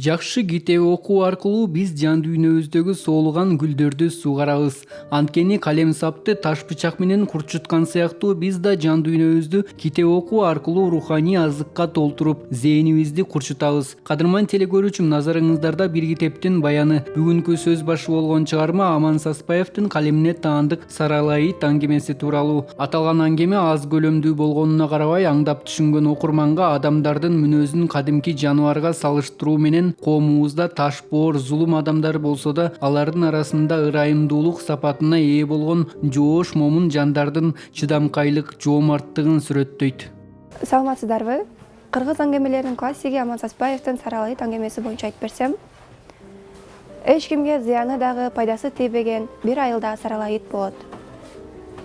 Жакшы китеп окуу аркылуу биз жан дүйнөбүздөгү соолуган гүлдөрдү сугарабыз. Анткени калем сапты таш бычак менен курчуткан сыяктуу биз да жан дүйнөбүздү китеп окуу аркылуу руханий азыкка толтуруп, зээнибизди курчутабыз. Кадырман телекөрүүчүм, назарыңыздарда бир китептин баяны. Бүгүнкү сөз башы болгон чыгарма Аман Саспаевдин калемине таандык Саралайыт аңгемеси тууралуу. Аталган аңгеме аз көлөмдүү болгонуна карабай, аңдап түшүнгөн окурманга адамдардын мүнөзүн кадимки жаныбарга салыштыруу менен коомубузда таш боор, зулум адамдар болсо да, алардын арасында ырайымдуулук сапатына ээ болгон жоош момун жандардын чыдамкайлык, жоомарттыгын сүрөттөйт. Саламатсыздарбы? Кыргыз аңгемелеринин классиги Аман Саспаевдин Саралайыт аңгемеси боюнча айтып берсем, эч кимге зыяны дагы, пайдасы тийбеген бир айылда Саралайыт болот.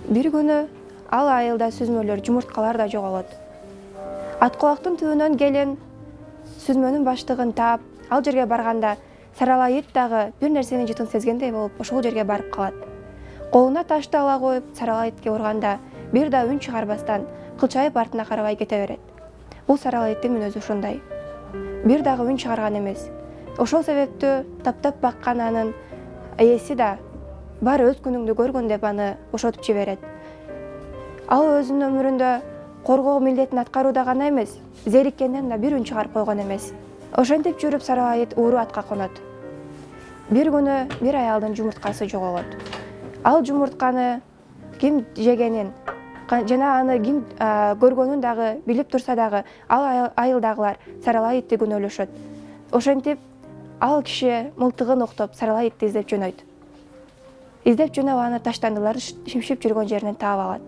Бир күнү ал айылда сүзмөлөр, жумурткалар да жоголот. Аткулактын түбүнөн келин сүзмөнүн баштыгын таап, ал жерге барганда Саралайыт дагы бир нерсенин жытын сезгендей болуп ошол жерге барып калат. Колуна ташты ала коюп, Саралайытке урганда бир да үн чыгарбастан кылчайып артына карабай кете берет. Бул Саралайыттын мүнөзү ушундай. Бир дагы үн чыгарган эмес. Ошол себептүү таптап баккан анын ээси да баары өз күнүңдү көргүн деп аны бошотуп жиберет. Ал өзүнүн өмүрүндө коргоо милдетин аткарууда гана эмес, зериккенден да бир үн чыгарып койгон эмес. Ошентип жүрүп Саралайыт ууру атка конот. Бир күнү бир аялдын жумурткасы жоголот. Ал жумуртканы ким жегенин жана аны ким көргөнүн дагы билип турса дагы, ал айылдагылар Саралайытты күнөөлөшөт. Ошентип ал киши мылтыгын октоп Саралайытты издеп жөнөйт. Издеп жөнөп аны таштандылар шимшип жүргөн жеринен таап алат.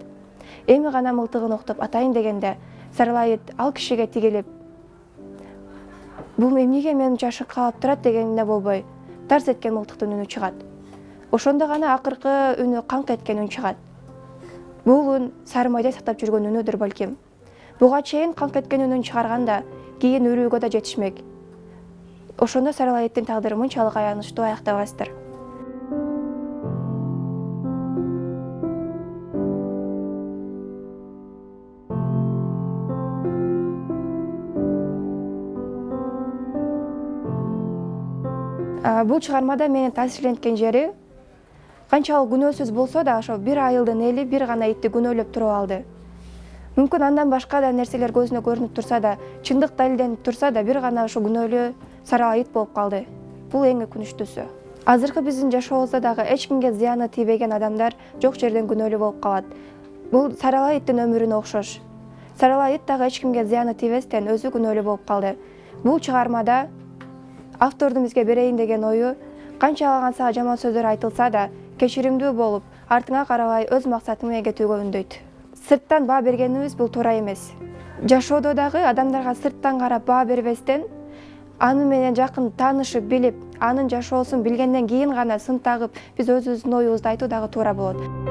Эми гана мылтыгын октоп атайын дегенде Саралайыт ал кишиге тигилип, бул эмнеге мени жашык каалап турат дегенине болбой, тарс эткен мылтыктын үнү чыгат. Ошондо гана акыркы үнү каңк эткен үн чыгат. Бул үн Сарымайдай сактап жүргөн үнүдүр балким. Буга чейин каңк эткен үнүн чыгарганда кийин үрүүгө да жетишмек. Ошондо Саралайыттын тагдыры мынчалык аянычтуу аяктабастыр. Бул чыгармада мени таасирленткен жери, канчалык күнөөсүз болсо да ошо бир айылдын эли бир гана итти күнөөлөп туруп алды. Мүмкүн андан башка да нерселер көзүнө көрүнүп турса да, чындык далилденип турса да, бир гана ошо күнөөлүү Саралайыт болуп калды. Бул эң өкүнүчтүүсү. Азыркы биздин жашообузда дагы эч кимге зыяны тийбеген адамдар жок жерден күнөөлүү болуп калат. Бул Саралайыттын өмүрүнө окшош. Саралайыт дагы эч кимге зыяны тийбестен өзү күнөөлүү болуп калды. Бул чыгармада автордун бизге берейин деген ою, канчалаган сага жаман сөздөр айтылса да, кечиримдүү болуп, артыңа карабай өз максатың менен кетүүгө үндөйт. Сырттан баа бергенибиз бул туура эмес. Жашоодо дагы адамдарга сырттан карап баа бербестен, аны менен жакын таанышып билип, анын жашоосун билгенден кийин гана сын тагып, биз өзүбүздүн оюбузду айтуу дагы туура болот.